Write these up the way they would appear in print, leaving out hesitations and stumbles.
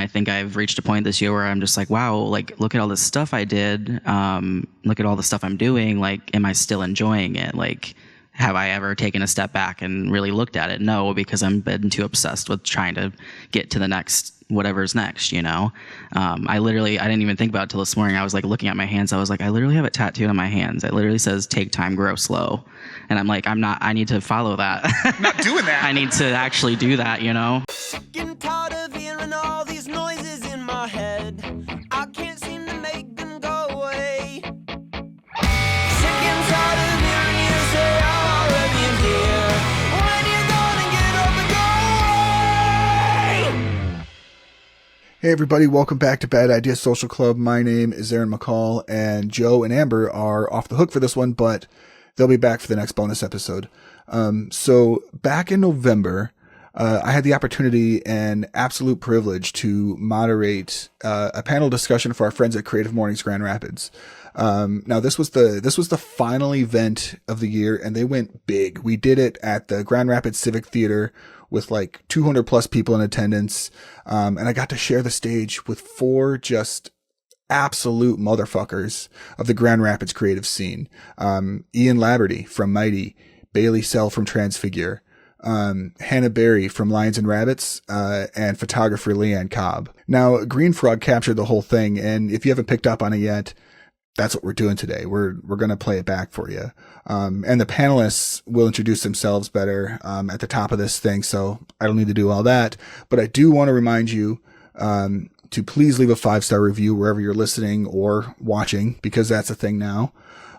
I think I've reached a point this year where I'm just like, wow, like, look at all this stuff I did. Look at all the stuff I'm doing. Like, am I still enjoying it? Like, have I ever taken a step back and really looked at it? No, because I'm been too obsessed with trying to get to the next, whatever's next, you know? I didn't even think about it till this morning. I was like looking at my hands. I was like, I literally have it tattooed on my hands. It literally says, take time, grow slow. And I'm like, I need to follow that. I'm not doing that. I need to actually do that, you know? Sick and tired of hearing all these noises in my head. I can't seem to make them go away. Sick and tired of hearing you say I'm already here. When you gonna get up and go away? Hey everybody, welcome back to Bad Idea Social Club. My name is Aaron McCall, and Joe and Amber are off the hook for this one, but they'll be back for the next bonus episode. So back in November, I had the opportunity and absolute privilege to moderate a panel discussion for our friends at Creative Mornings Grand Rapids. Now this was the final event of the year, and they went big. We did it at the Grand Rapids Civic Theatre with like 200 plus people in attendance. And I got to share the stage with 4 just absolute motherfuckers of the Grand Rapids creative scene. Ian Labardee from Mighty, Bailey Sell from Transfigure, Hannah Berry from Lions and Rabbits, and photographer Leigh Ann Cobb. Now, Green Frog captured the whole thing, and if you haven't picked up on it yet, that's what we're doing today. We're going to play it back for you. And the panelists will introduce themselves better at the top of this thing, so I don't need to do all that. But I do want to remind you to please leave a 5-star review wherever you're listening or watching, because that's a thing now.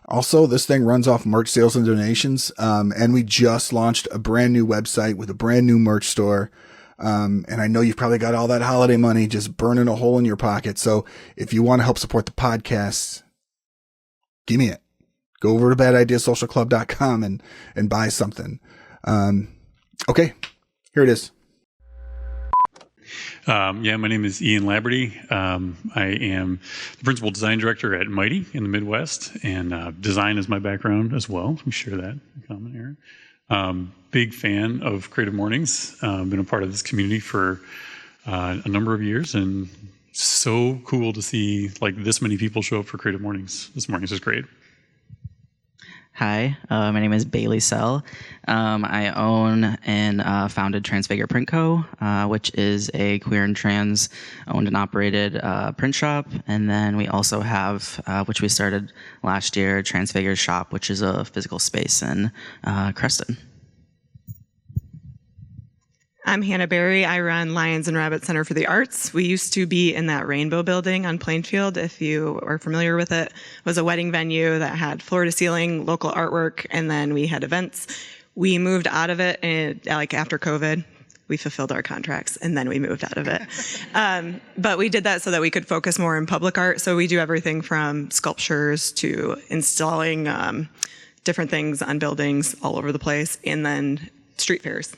Also, this thing runs off merch sales and donations. And we just launched a brand new website with a brand new merch store. And I know you've probably got all that holiday money just burning a hole in your pocket. So if you want to help support the podcast, give me it. Go over to badideasocialclub.com and buy something. Okay, here it is. My name is Ian Labardee. I am the principal design director at Mighty in the Midwest, and design is my background as well. We share that in common, Aaron. Big fan of Creative Mornings. Been a part of this community for a number of years, and so cool to see like this many people show up for Creative Mornings this morning. This is great. Hi, my name is Bailey Sell. I own and founded Transfigure Print Co., which is a queer and trans owned and operated print shop. And then we also have, which we started last year, Transfigure Shop, which is a physical space in Creston. I'm Hannah Berry. I run Lions and Rabbits Center for the Arts. We used to be in that Rainbow building on Plainfield, if you are familiar with it. It was a wedding venue that had floor-to-ceiling local artwork, and then we had events. We moved out of it after COVID. We fulfilled our contracts, and then we moved out of it. But we did that so that we could focus more in public art. So we do everything from sculptures to installing different things on buildings all over the place, and then street fairs.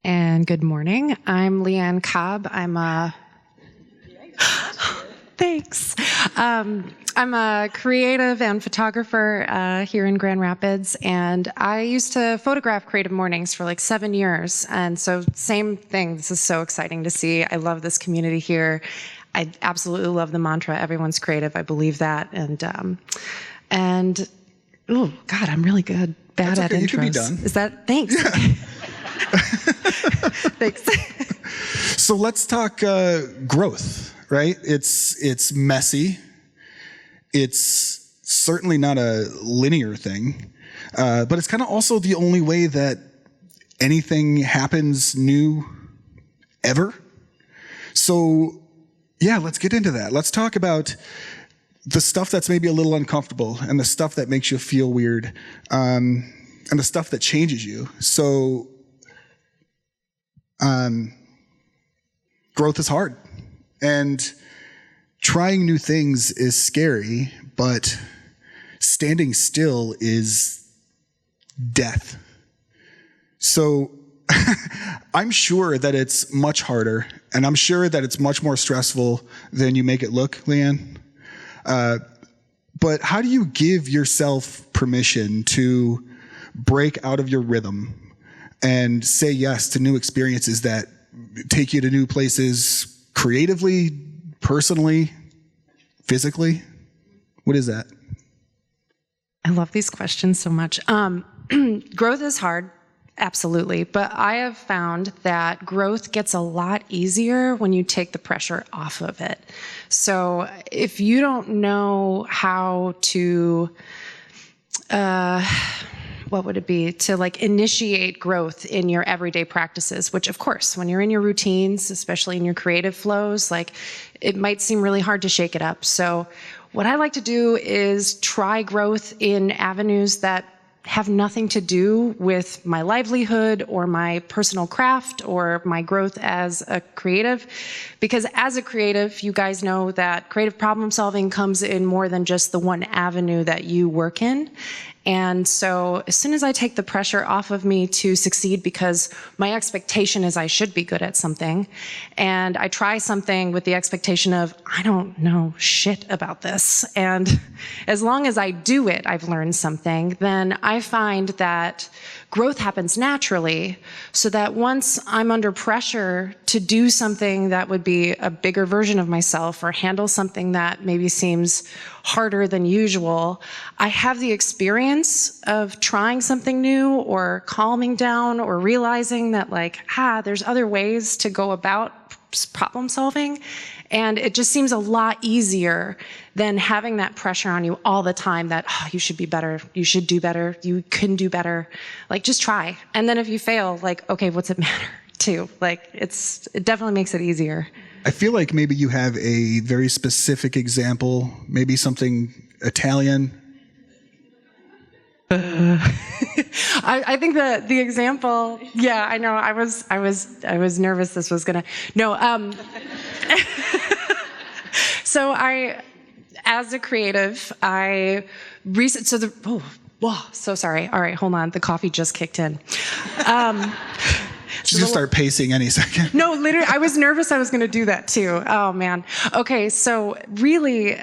And good morning. I'm Leigh Ann Cobb. Thanks. I'm a creative and photographer here in Grand Rapids, and I used to photograph Creative Mornings for like 7 years. And so same thing. This is so exciting to see. I love this community here. I absolutely love the mantra, everyone's creative. I believe that. And oh God, I'm really good. Bad at intros. You could be done. Is that, thanks. Yeah. Thanks. So let's talk growth, right? It's messy. It's certainly not a linear thing, but it's kind of also the only way that anything happens new ever. So yeah, let's get into that. Let's talk about the stuff that's maybe a little uncomfortable, and the stuff that makes you feel weird, and the stuff that changes you. So growth is hard, and trying new things is scary, but standing still is death. So I'm sure that it's much harder, and I'm sure that it's much more stressful than you make it look, Leigh Ann. But how do you give yourself permission to break out of your rhythm and say yes to new experiences that take you to new places creatively, personally, physically? What is that? I love these questions so much. Growth is hard, absolutely. But I have found that growth gets a lot easier when you take the pressure off of it. So if you don't know how to, what would it be, to like initiate growth in your everyday practices, which of course, when you're in your routines, especially in your creative flows, like it might seem really hard to shake it up. So what I like to do is try growth in avenues that have nothing to do with my livelihood or my personal craft or my growth as a creative. Because as a creative, you guys know that creative problem solving comes in more than just the one avenue that you work in. And so as soon as I take the pressure off of me to succeed, because my expectation is I should be good at something, and I try something with the expectation of, I don't know shit about this, and as long as I do it, I've learned something, then I find that growth happens naturally, so that once I'm under pressure to do something that would be a bigger version of myself or handle something that maybe seems harder than usual, I have the experience of trying something new or calming down or realizing that there's other ways to go about problem solving. And it just seems a lot easier than having that pressure on you all the time that, you should be better, you should do better, you can do better. Like, just try. And then if you fail, okay, what's it matter too? It definitely makes it easier. I feel like maybe you have a very specific example, maybe something Italian. I think the example, yeah, I know. I was nervous this was gonna. No. So as a creative, so sorry. All right, hold on. The coffee just kicked in. She's gonna start pacing any second. No, literally, I was nervous I was going to do that too. Oh, man. Okay, so really,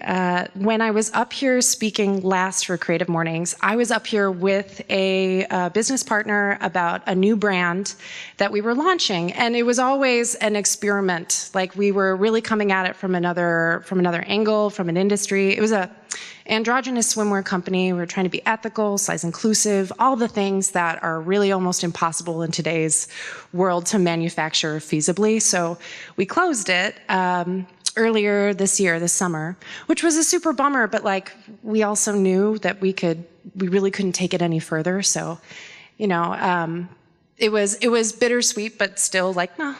when I was up here speaking last for Creative Mornings, I was up here with a business partner about a new brand that we were launching, and it was always an experiment. We were really coming at it from another angle, from an industry. It was a androgynous swimwear company. We were trying to be ethical, size inclusive, all the things that are really almost impossible in today's world to manufacture feasibly. So we closed it earlier this year, this summer, which was a super bummer, but we also knew that we really couldn't take it any further. So, it was bittersweet, but still no,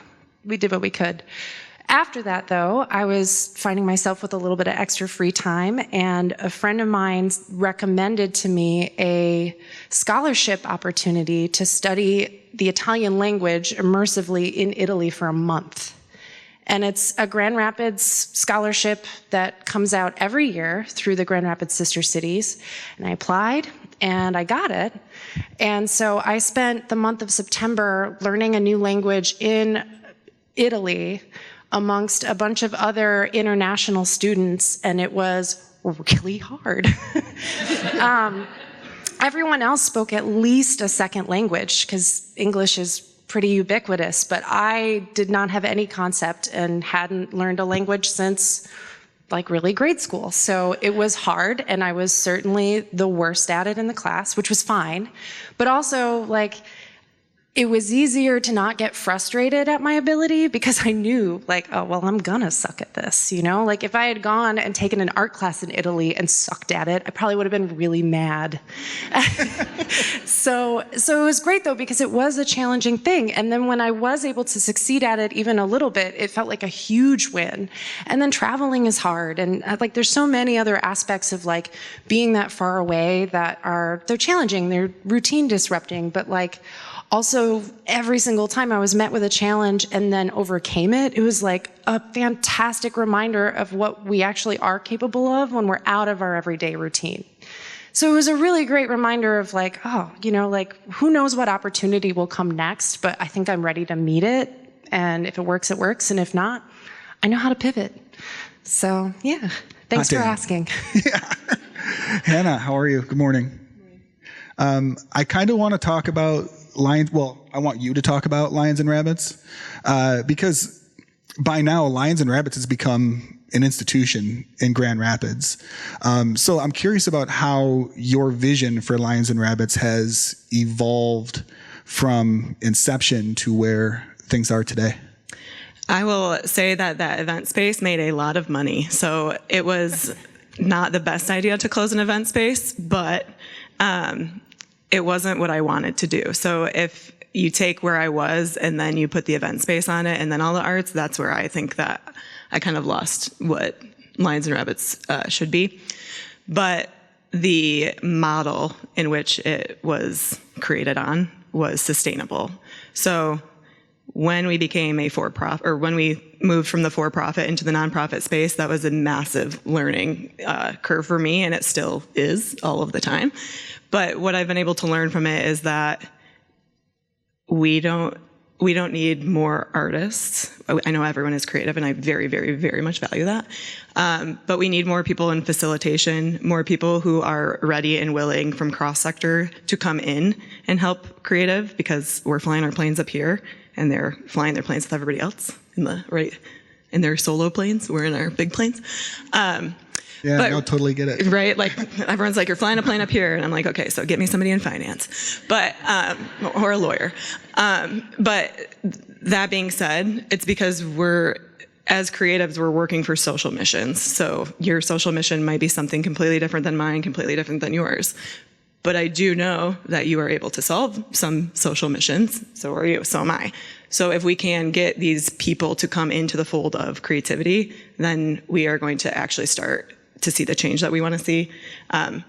we did what we could. After that, though, I was finding myself with a little bit of extra free time, and a friend of mine recommended to me a scholarship opportunity to study the Italian language immersively in Italy for a month. And it's a Grand Rapids scholarship that comes out every year through the Grand Rapids sister cities. And I applied, and I got it. And so I spent the month of September learning a new language in Italy amongst a bunch of other international students, and it was really hard. Everyone else spoke at least a second language, because English is pretty ubiquitous, but I did not have any concept and hadn't learned a language since really grade school. So it was hard, and I was certainly the worst at it in the class, which was fine. But also, it was easier to not get frustrated at my ability, because I knew, I'm gonna suck at this, if I had gone and taken an art class in Italy and sucked at it, I probably would have been really mad. So it was great, though, because it was a challenging thing. And then when I was able to succeed at it even a little bit, it felt like a huge win. And then traveling is hard. And there's so many other aspects of being that far away that they're challenging, they're routine disrupting, but also, every single time I was met with a challenge and then overcame it, it was a fantastic reminder of what we actually are capable of when we're out of our everyday routine. So it was a really great reminder of who knows what opportunity will come next, but I think I'm ready to meet it. And if it works, it works. And if not, I know how to pivot. So, yeah, thanks for asking. Yeah. Hannah, how are you? Good morning. I kind of want to talk about Lions. Well, I want you to talk about Lions and Rabbits because by now Lions and Rabbits has become an institution in Grand Rapids. So I'm curious about how your vision for Lions and Rabbits has evolved from inception to where things are today. I will say that that event space made a lot of money. So it was not the best idea to close an event space, but it wasn't what I wanted to do. So if you take where I was and then you put the event space on it and then all the arts, that's where I think that I kind of lost what Lions and Rabbits should be. But the model in which it was created on was sustainable. So when we became a for-profit, or when we moved from the for-profit into the nonprofit space, that was a massive learning curve for me, and it still is all of the time. But what I've been able to learn from it is that we don't need more artists. I know everyone is creative, and I very, very, very much value that. But we need more people in facilitation, more people who are ready and willing from cross-sector to come in and help creative, because we're flying our planes up here, and they're flying their planes with everybody else in their solo planes. We're in our big planes. Yeah, I totally get it. Right? Like, everyone's like, you're flying a plane up here. And I'm like, okay, so get me somebody in finance, but, or a lawyer. But that being said, it's because as creatives, we're working for social missions. So your social mission might be something completely different than mine, completely different than yours. But I do know that you are able to solve some social missions. So are you, so am I. So if we can get these people to come into the fold of creativity, then we are going to actually start to see the change that we want to see. I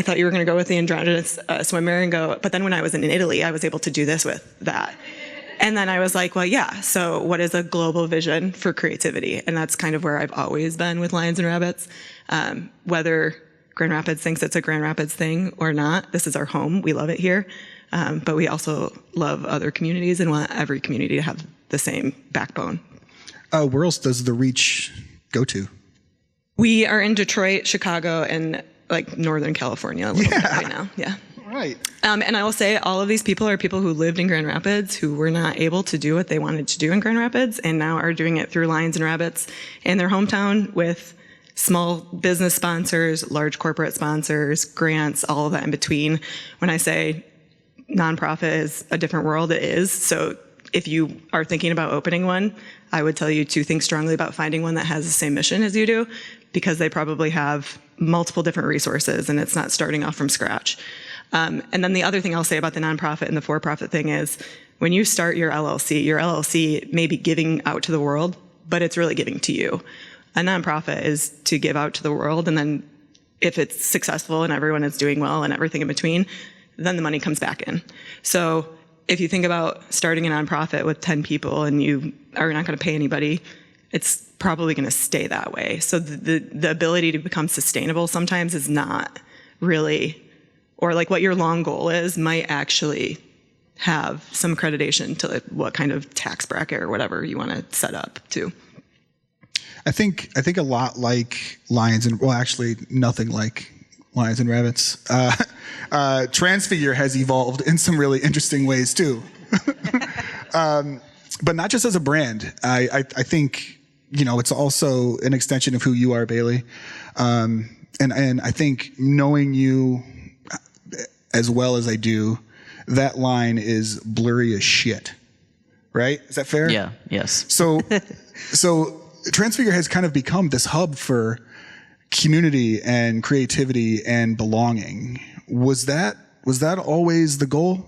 thought you were going to go with the androgynous swimmer and go, but then when I was in Italy, I was able to do this with that. And then I was like, well, yeah, so what is a global vision for creativity? And that's kind of where I've always been with Lions and Rabbits. Whether Grand Rapids thinks it's a Grand Rapids thing or not, this is our home. We love it here. But we also love other communities and want every community to have the same backbone. Where else does the reach go to? We are in Detroit, Chicago, and like Northern California a little bit right now. Yeah. Right. And I will say all of these people are people who lived in Grand Rapids who were not able to do what they wanted to do in Grand Rapids and now are doing it through Lions and Rabbits in their hometown with small business sponsors, large corporate sponsors, grants, all of that in between. When I say nonprofit is a different world, it is. So if you are thinking about opening one, I would tell you to think strongly about finding one that has the same mission as you do, because they probably have multiple different resources and it's not starting off from scratch. And then the other thing I'll say about the nonprofit and the for-profit thing is when you start your LLC may be giving out to the world, but it's really giving to you. A nonprofit is to give out to the world, and then if it's successful and everyone is doing well and everything in between, then the money comes back in. So if you think about starting a nonprofit with 10 people and you are not going to pay anybody, it's probably going to stay that way. So the ability to become sustainable sometimes is not really, or like what your long goal is might actually have some accreditation to what kind of tax bracket or whatever you want to set up to. I think a lot like Lions and, well, actually nothing like Lions and Rabbits. Transfigure has evolved in some really interesting ways too. But not just as a brand. I think, it's also an extension of who you are, Bailey. And I think knowing you as well as I do, that line is blurry as shit. Right? Is that fair? Yeah. Yes. So Transfigure has kind of become this hub for community and creativity and belonging. Was that always the goal?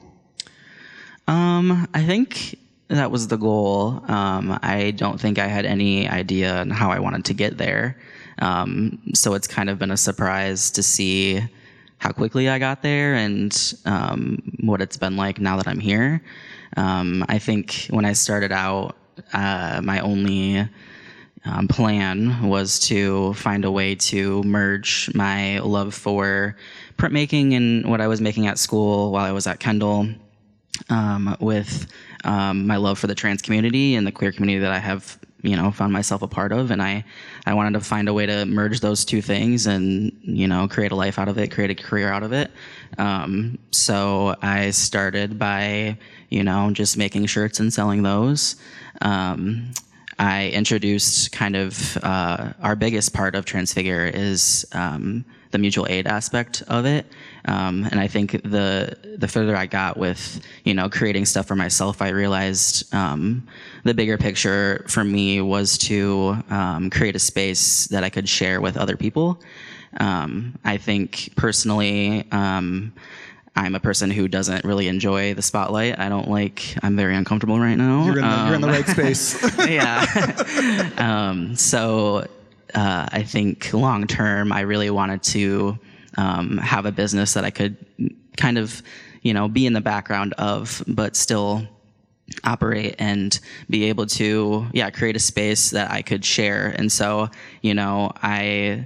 I think that was the goal. I don't think I had any idea on how I wanted to get there. So it's kind of been a surprise to see how quickly I got there and what it's been like now that I'm here. I think when I started out, my only plan was to find a way to merge my love for printmaking and what I was making at school while I was at Kendall with my love for the trans community and the queer community that I have found myself a part of, and I wanted to find a way to merge those two things and, create a life out of it, create a career out of it. So I started by, just making shirts and selling those. I introduced kind of our biggest part of Transfigure is the mutual aid aspect of it. And I think the further I got with, creating stuff for myself, I realized the bigger picture for me was to create a space that I could share with other people. I think personally, I'm a person who doesn't really enjoy the spotlight. I'm very uncomfortable right now. You're in the right space. Yeah. So I think long term, I really wanted to have a business that I could kind of, be in the background of, but still operate and be able to, create a space that I could share. And so, I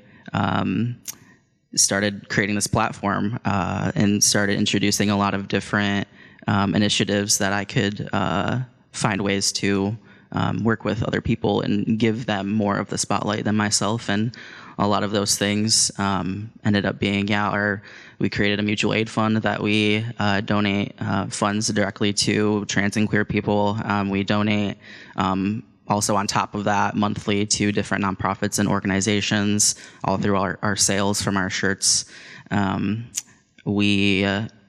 started creating this platform and started introducing a lot of different initiatives that I could find ways to work with other people and give them more of the spotlight than myself. And a lot of those things ended up being, we created a mutual aid fund that we donate funds directly to trans and queer people. We donate also on top of that monthly to different nonprofits and organizations all through our sales from our shirts. We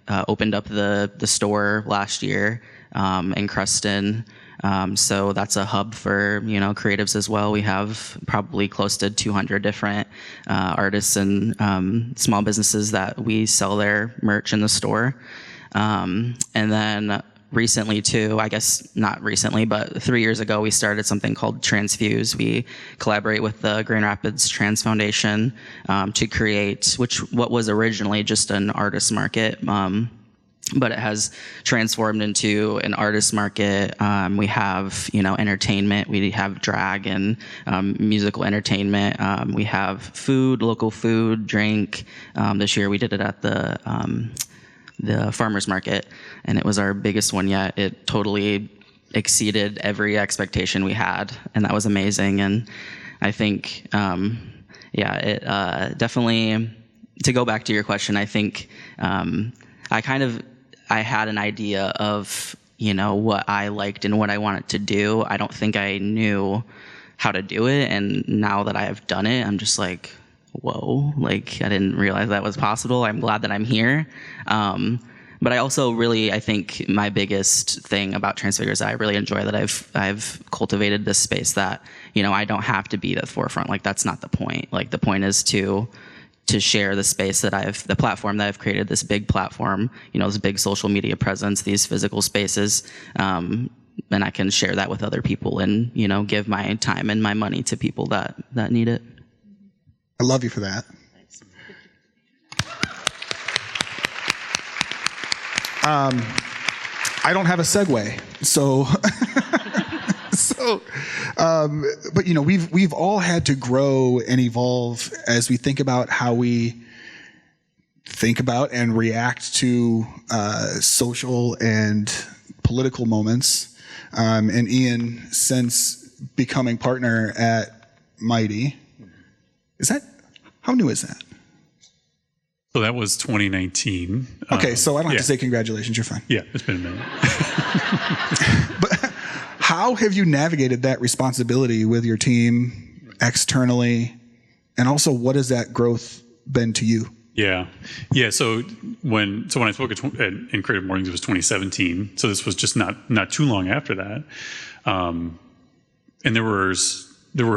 opened up the store last year in Creston. So that's a hub for, creatives as well. We have probably close to 200 different artists and small businesses that we sell their merch in the store. And then recently too, I guess not recently, but 3 years ago, we started something called Transfuse. We collaborate with the Grand Rapids Trans Foundation to create, what was originally just an artist market, but it has transformed into an artist market. We have, entertainment. We have drag and musical entertainment. We have food, local food, drink. This year we did it at the farmers market, and it was our biggest one yet. It totally exceeded every expectation we had, and that was amazing. And I think, it definitely, to go back to your question, I think I had an idea of, what I liked and what I wanted to do. I don't think I knew how to do it, and now that I have done it, I'm just like, whoa, I didn't realize that was possible. I'm glad that I'm here. But I also I think my biggest thing about Transfigure is I really enjoy that I've cultivated this space that, I don't have to be at the forefront. That's not the point. The point is to share the space that the platform that I've created, this big platform, this big social media presence, these physical spaces, and I can share that with other people and, give my time and my money to people that need it. I love you for that. I don't have a segue, so but we've all had to grow and evolve as we think about how we think about and react to social and political moments. And Ian, since becoming partner at Mighty, how new is that? So that was 2019. Okay, so I don't have to say congratulations. You're fine. Yeah, it's been a minute. But how have you navigated that responsibility with your team externally? And also, what has that growth been to you? Yeah. So when I spoke in Creative Mornings, it was 2017. So this was just not too long after that. And there were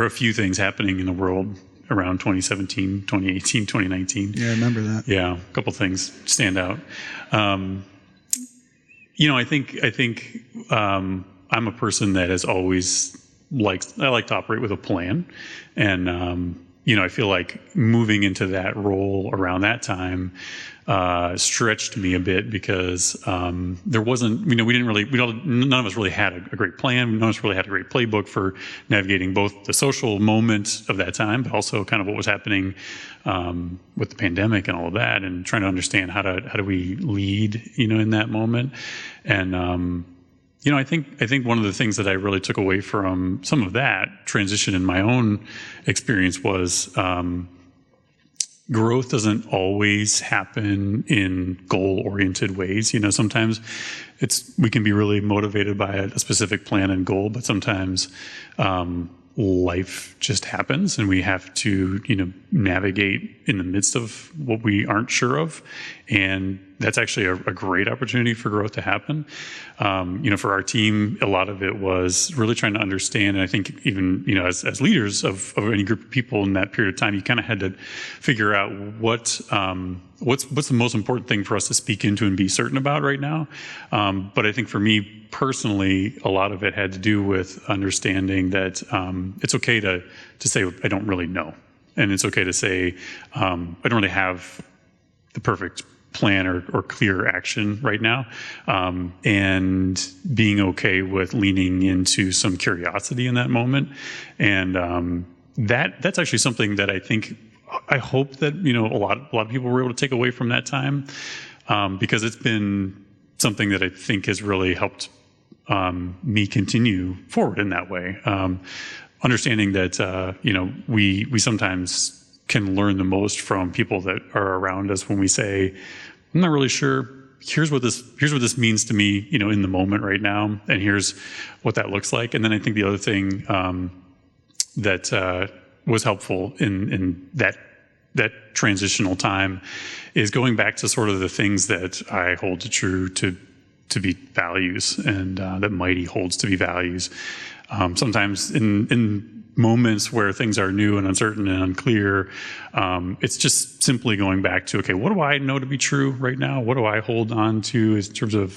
a few things happening in the world around 2017, 2018, 2019. Yeah, I remember that. Yeah, a couple things stand out. I think I'm a person that has always I like to operate with a plan, and I feel like moving into that role around that time stretched me a bit because there wasn't, none of us really had a great plan. None of us really had a great playbook for navigating both the social moment of that time, but also kind of what was happening with the pandemic and all of that, and trying to understand how do we lead, in that moment. And I think one of the things that I really took away from some of that transition in my own experience was growth doesn't always happen in goal-oriented ways. Sometimes we can be really motivated by a specific plan and goal, but sometimes life just happens and we have to, navigate in the midst of what we aren't sure of. And that's actually a great opportunity for growth to happen. For our team, a lot of it was really trying to understand. And I think even, as leaders of any group of people in that period of time, you kind of had to figure out what's the most important thing for us to speak into and be certain about right now. But I think for me personally, a lot of it had to do with understanding that it's okay to say, I don't really know. And it's okay to say, I don't really have the perfect plan or clear action right now, and being okay with leaning into some curiosity in that moment. And that's actually something that I hope that a lot of people were able to take away from that time, because it's been something that I think has really helped me continue forward in that way. Understanding that we sometimes can learn the most from people that are around us when we say, I'm not really sure. Here's what this means to me, in the moment right now, and here's what that looks like. And then I think the other thing that was helpful in that transitional time is going back to sort of the things that I hold true to be values, and that Mighty holds to be values. Sometimes in moments where things are new and uncertain and unclear, it's just simply going back to, okay, what do I know to be true right now? What do I hold on to in terms of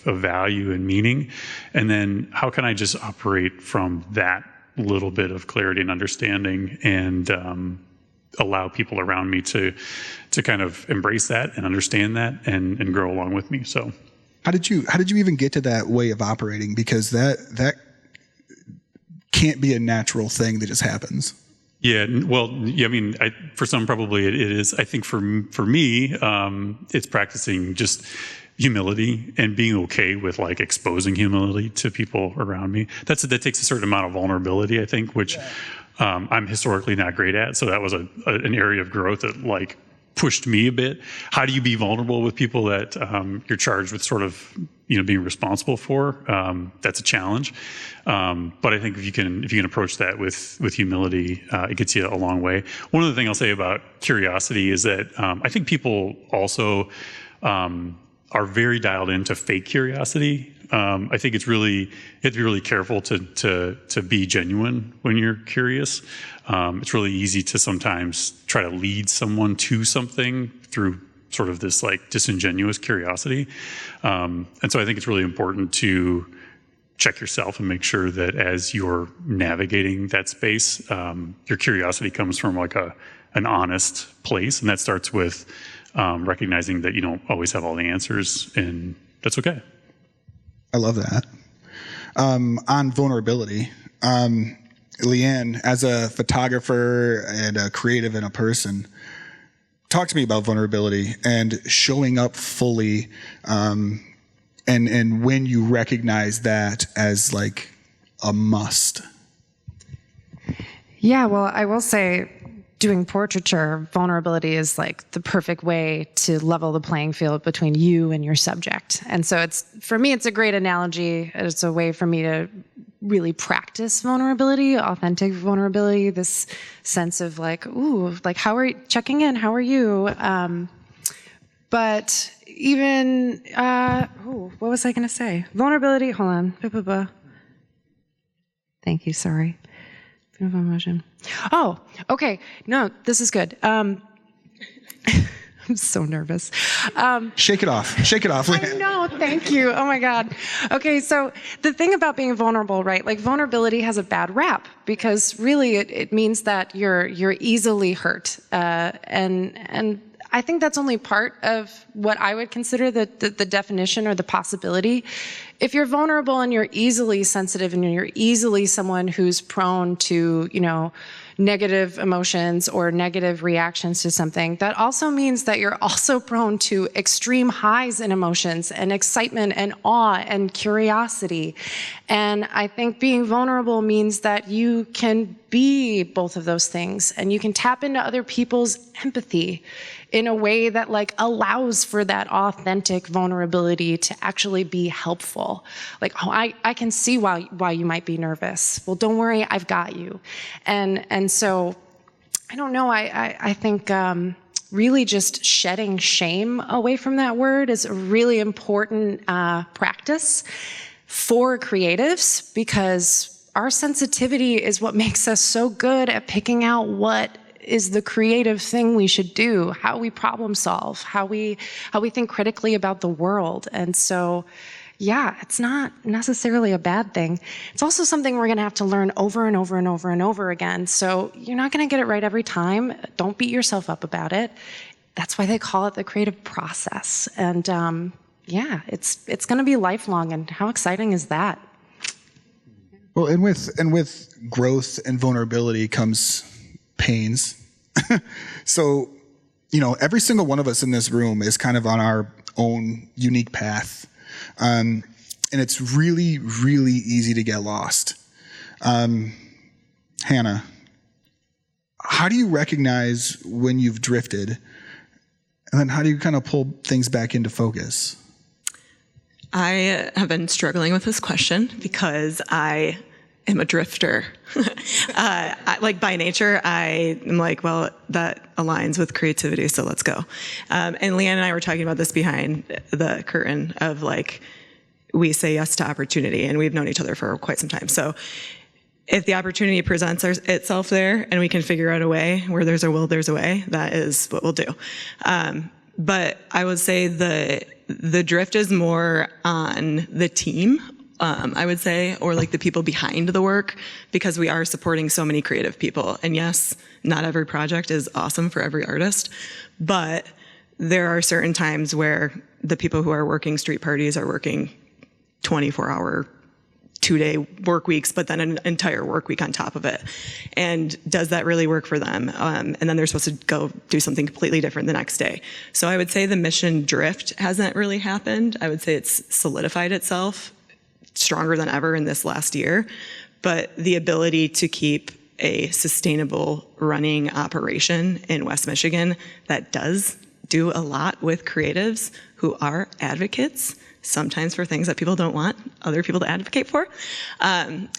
value and meaning? And then how can I just operate from that little bit of clarity and understanding, and allow people around me to kind of embrace that and understand that and grow along with me. So how did you even get to that way of operating? Because that can't be a natural thing that just happens. Yeah, well, I mean, for some probably it is. I think for me, it's practicing just humility and being okay with like exposing humility to people around me. That takes a certain amount of vulnerability, I think, which I'm historically not great at. So that was an area of growth that like pushed me a bit. How do you be vulnerable with people that you're charged with sort of being responsible for? That's a challenge. But I think if you can approach that with humility, it gets you a long way. One other thing I'll say about curiosity is that I think people also are very dialed into fake curiosity. I think you have to be really careful to be genuine when you're curious. It's really easy to sometimes try to lead someone to something through sort of this like disingenuous curiosity. And so I think it's really important to check yourself and make sure that as you're navigating that space, your curiosity comes from like an honest place. And that starts with recognizing that you don't always have all the answers, and that's okay. I love that. On vulnerability, Leigh Ann, as a photographer and a creative and a person, talk to me about vulnerability and showing up fully, and when you recognize that as like a must. Yeah, well, I will say, doing portraiture, vulnerability is like the perfect way to level the playing field between you and your subject. And so for me, it's a great analogy. It's a way for me to really practice vulnerability, authentic vulnerability, this sense of like, ooh, like checking in, how are you? But even, what was I going to say? Vulnerability, hold on. Thank you, sorry. Emotion. Oh, okay. No, this is good. I'm so nervous. Shake it off. I know, thank you. Oh my God. Okay, so the thing about being vulnerable, right? Like vulnerability has a bad rap because really it means that you're easily hurt. And I think that's only part of what I would consider the definition or the possibility. if you're vulnerable and you're easily sensitive and you're easily someone who's prone to, negative emotions or negative reactions to something, that also means that you're also prone to extreme highs in emotions and excitement and awe and curiosity. And I think being vulnerable means that you can be both of those things, and you can tap into other people's empathy in a way that allows for that authentic vulnerability to actually be helpful. I can see why you might be nervous. Well, don't worry, I've got you. And so, I don't know, I think really just shedding shame away from that word is a really important practice for creatives, because our sensitivity is what makes us so good at picking out what is the creative thing we should do, how we problem solve, how we think critically about the world. And so, yeah, it's not necessarily a bad thing. It's also something we're going to have to learn over and over and over and over again. So you're not going to get it right every time. Don't beat yourself up about it. That's why they call it the creative process. And yeah, it's going to be lifelong. And how exciting is that? Well, and with growth and vulnerability comes pains. So, every single one of us in this room is kind of on our own unique path. And it's really, really easy to get lost. Hannah, how do you recognize when you've drifted? And then how do you kind of pull things back into focus? I have been struggling with this question because I am a drifter. By nature, I am well, that aligns with creativity, so let's go. And Leigh Ann and I were talking about this behind the curtain of we say yes to opportunity, and we've known each other for quite some time. So if the opportunity presents itself there and we can figure out a way, where there's a will, there's a way, that is what we'll do. But I would say the drift is more on the team, I would say, or the people behind the work, because we are supporting so many creative people. And yes, not every project is awesome for every artist, but there are certain times where the people who are working street parties are working 24-hour, 2-day work weeks, but then an entire work week on top of it. And does that really work for them? And then they're supposed to go do something completely different the next day. So I would say the mission drift hasn't really happened. I would say it's solidified itself stronger than ever in this last year. But the ability to keep a sustainable running operation in West Michigan that does do a lot with creatives who are advocates, sometimes for things that people don't want other people to advocate for.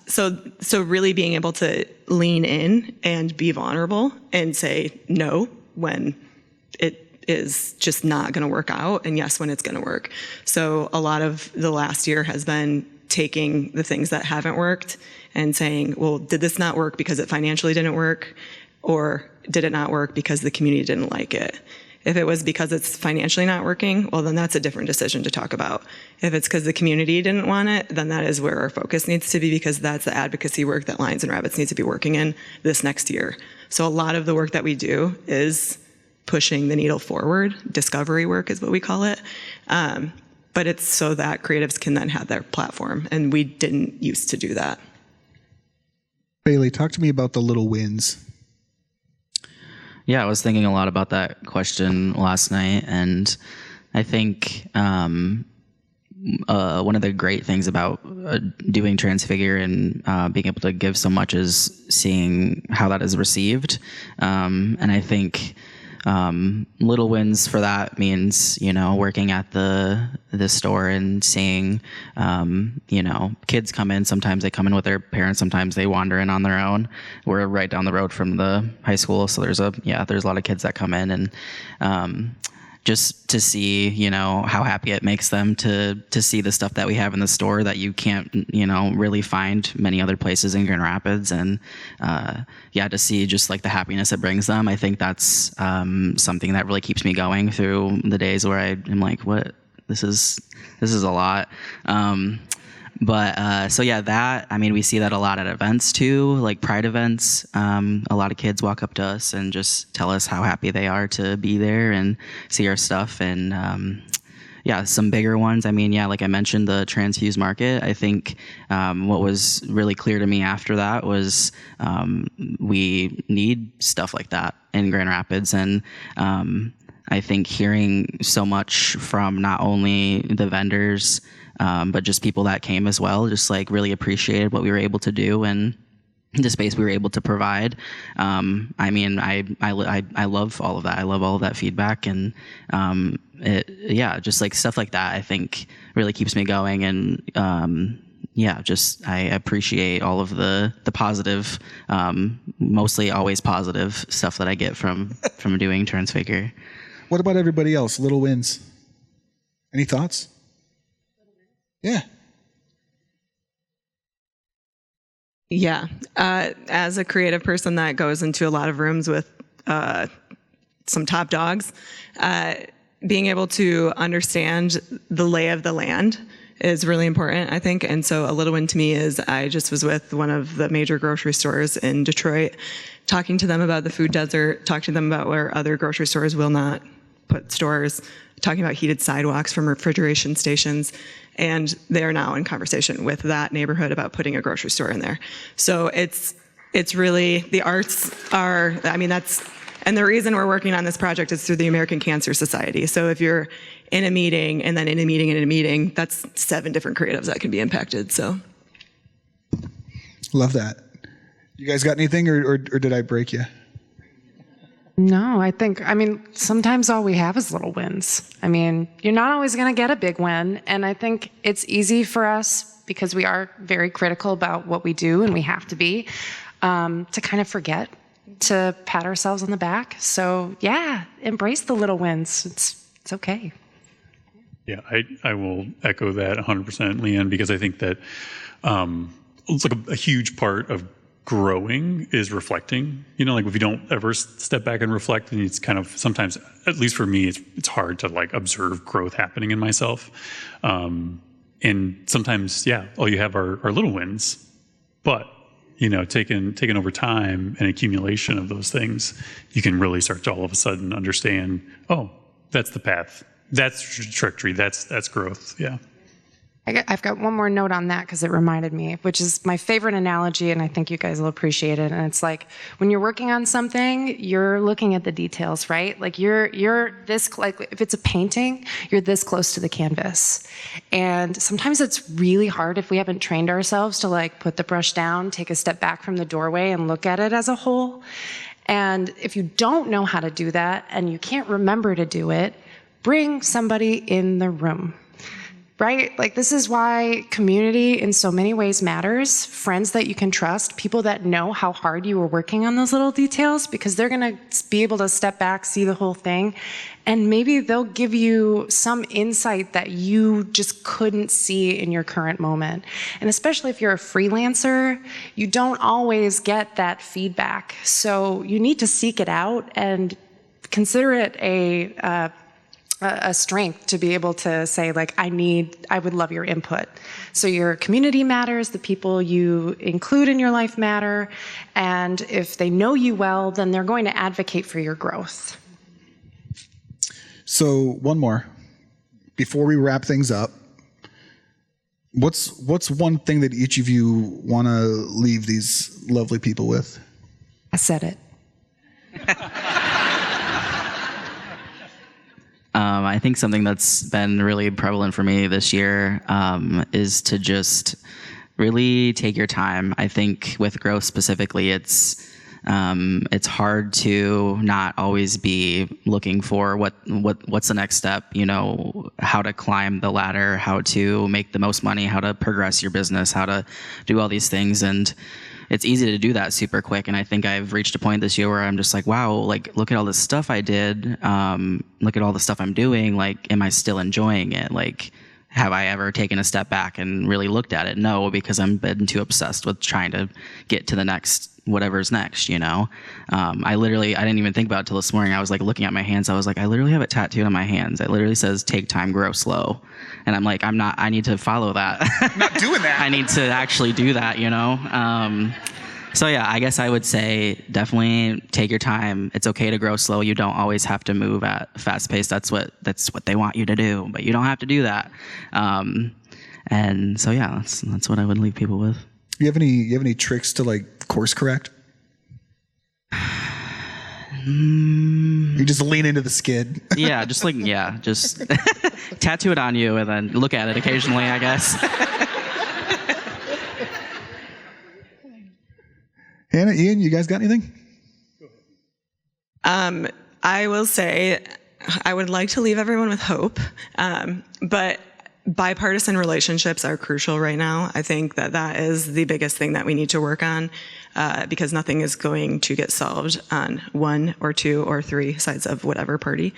So really being able to lean in and be vulnerable and say no when it is just not going to work out, and yes when it's going to work. So a lot of the last year has been taking the things that haven't worked and saying, well, did this not work because it financially didn't work, or did it not work because the community didn't like it? If it was because it's financially not working, well, then that's a different decision to talk about. If it's because the community didn't want it, then that is where our focus needs to be, because that's the advocacy work that Lions and Rabbits needs to be working in this next year. So a lot of the work that we do is pushing the needle forward. Discovery work is what we call it. But it's so that creatives can then have their platform, and we didn't used to do that. Bailey, talk to me about the little wins. Yeah, I was thinking a lot about that question last night, and I think one of the great things about doing Transfigure and being able to give so much is seeing how that is received. And I think little wins for that means, working at the store and seeing, kids come in. Sometimes they come in with their parents. Sometimes they wander in on their own. We're right down the road from the high school. So there's a lot of kids that come in, and just to see, how happy it makes them to see the stuff that we have in the store that you can't, really find many other places in Grand Rapids. And, to see just the happiness it brings them. I think that's something that really keeps me going through the days where I am what, this is a lot. We see that a lot at events too, like pride events. A lot of kids walk up to us and just tell us how happy they are to be there and see our stuff. And yeah, some bigger ones. I mean, yeah, like I mentioned, the transfused market. I think what was really clear to me after that was we need stuff like that in Grand Rapids. And I think hearing so much from not only the vendors, but just people that came as well, just like really appreciated what we were able to do and the space we were able to provide. I mean, I love all of that. I love all of that feedback, and just like stuff like that, I think really keeps me going. And just I appreciate all of the positive, mostly always positive stuff that I get from doing Transfigure. What about everybody else? Little wins. Any thoughts? Yeah. Yeah. As a creative person that goes into a lot of rooms with some top dogs, being able to understand the lay of the land is really important, I think. And so a little win to me is I just was with one of the major grocery stores in Detroit, talking to them about the food desert, talking to them about where other grocery stores will not put stores, talking about heated sidewalks from refrigeration stations. And they're now in conversation with that neighborhood about putting a grocery store in there. So it's really, the arts are, I mean, and the reason we're working on this project is through the American Cancer Society. So if you're in a meeting and then in a meeting and in a meeting, that's 7 different creatives that can be impacted, so. Love that. You guys got anything, or did I break you? No, I mean, sometimes all we have is little wins. I mean, you're not always going to get a big win. And I think it's easy for us, because we are very critical about what we do, and we have to be, to kind of forget to pat ourselves on the back. So yeah, embrace the little wins. It's okay. Yeah, I will echo that 100%, Leigh Ann, because I think that it's like a huge part of growing is reflecting. You know, like if you don't ever step back and reflect, then it's kind of, sometimes, at least for me, it's hard to like observe growth happening in myself. And sometimes, yeah, all you have are little wins, but you know, taken over time and accumulation of those things, you can really start to all of a sudden understand, oh, that's the path. That's trajectory. That's growth. Yeah. I've got one more note on that because it reminded me, which is my favorite analogy, and I think you guys will appreciate it. And it's like when you're working on something, you're looking at the details, right? Like you're this, like if it's a painting, you're this close to the canvas. And sometimes it's really hard if we haven't trained ourselves to like put the brush down, take a step back from the doorway and look at it as a whole. And if you don't know how to do that and you can't remember to do it, bring somebody in the room. Right? Like this is why community in so many ways matters. Friends that you can trust, people that know how hard you were working on those little details, because they're going to be able to step back, see the whole thing, and maybe they'll give you some insight that you just couldn't see in your current moment. And especially if you're a freelancer, you don't always get that feedback. So you need to seek it out and consider it a strength to be able to say, like, I would love your input. So your community matters, the people you include in your life matter, and if they know you well, then they're going to advocate for your growth. So one more, before we wrap things up, what's one thing that each of you want to leave these lovely people with? I said it. I think something that's been really prevalent for me this year is to just really take your time. I think with growth specifically, it's hard to not always be looking for what's the next step, you know, how to climb the ladder, how to make the most money, how to progress your business, how to do all these things. And it's easy to do that super quick. And I think I've reached a point this year where I'm just like, wow, like, look at all this stuff I did. Look at all the stuff I'm doing. Like, am I still enjoying it? Like, have I ever taken a step back and really looked at it? No, because I'm been too obsessed with trying to get to the next, whatever's next, you know? I didn't even think about it till this morning. I was like looking at my hands. I was like, I literally have it tattooed on my hands. It literally says, take time, grow slow. And I'm like, I need to follow that. Not doing that. I need to actually do that, you know? So yeah, I guess I would say definitely take your time. It's okay to grow slow. You don't always have to move at fast pace. That's what they want you to do, but you don't have to do that. And so yeah, that's what I would leave people with. You have any tricks to like course correct? You just lean into the skid. Just tattoo it on you and then look at it occasionally, I guess. Hannah, Ian, you guys got anything? I will say I would like to leave everyone with hope, but bipartisan relationships are crucial right now. I think that is the biggest thing that we need to work on, because nothing is going to get solved on one or two or three sides of whatever party.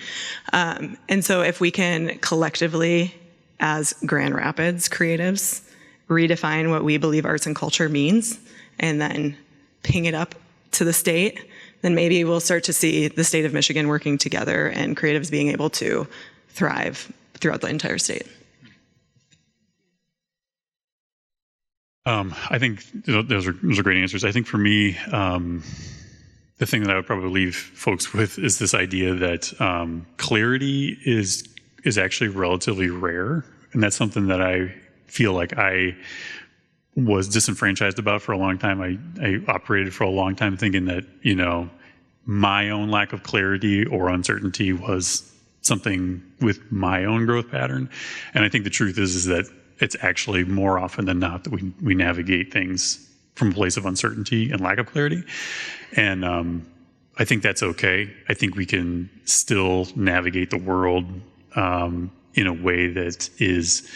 And so if we can collectively, as Grand Rapids creatives, redefine what we believe arts and culture means, and then ping it up to the state, then maybe we'll start to see the state of Michigan working together and creatives being able to thrive throughout the entire state. I think those are great answers. I think for me, the thing that I would probably leave folks with is this idea that clarity is actually relatively rare, and that's something that I feel like I was disenfranchised about for a long time. I operated for a long time thinking that, my own lack of clarity or uncertainty was something with my own growth pattern. And I think the truth is that it's actually more often than not that we navigate things from a place of uncertainty and lack of clarity. And I think that's okay. I think we can still navigate the world in a way that is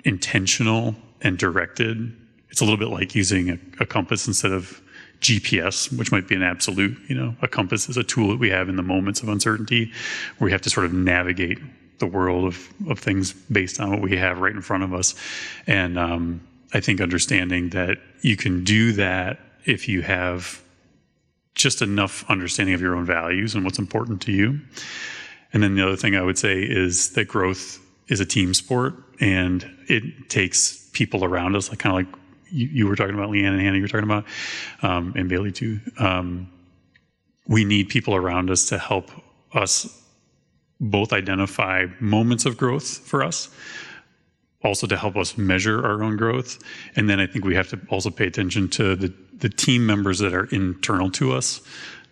intentional and directed. It's a little bit like using a compass instead of GPS, which might be an absolute. A compass is a tool that we have in the moments of uncertainty where we have to sort of navigate the world of things based on what we have right in front of us. And I think understanding that you can do that if you have just enough understanding of your own values and what's important to you. And then the other thing I would say is that growth is a team sport, and it takes people around us, like kind of like you were talking about, Leigh Ann and Hannah, you were talking about, and Bailey too. We need people around us to help us both identify moments of growth for us, also to help us measure our own growth. And then I think we have to also pay attention to the team members that are internal to us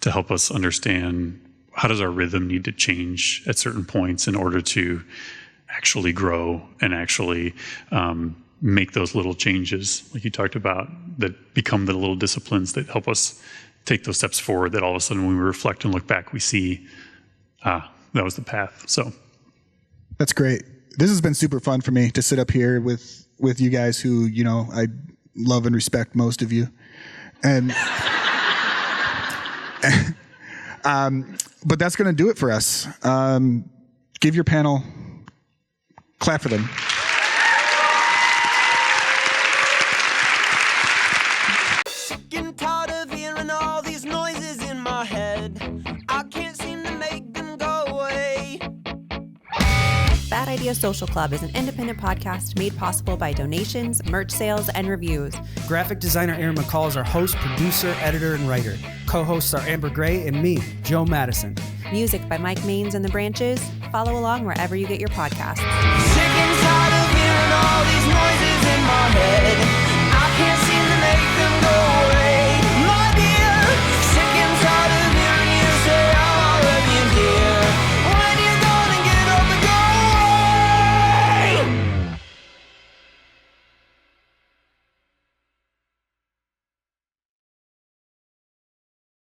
to help us understand how does our rhythm need to change at certain points in order to actually grow and actually make those little changes, like you talked about, that become the little disciplines that help us take those steps forward, that all of a sudden when we reflect and look back, we see, that was the path. So that's great. This has been super fun for me to sit up here with you guys who, I love and respect most of you. And but that's going to do it for us. Give your panel, clap for them. Sick and tired of hearing all these noises in my head. I can't seem to make them go away. Bad Idea Social Club is an independent podcast made possible by donations, merch sales, and reviews. Graphic designer Aaron McCall is our host, producer, editor, and writer. Co-hosts are Amber Gray and me, Joe Matteson. Music by Mike Maines and the Branches. Follow along wherever you get your podcasts. Sick and tired of hearing all these noises in my head.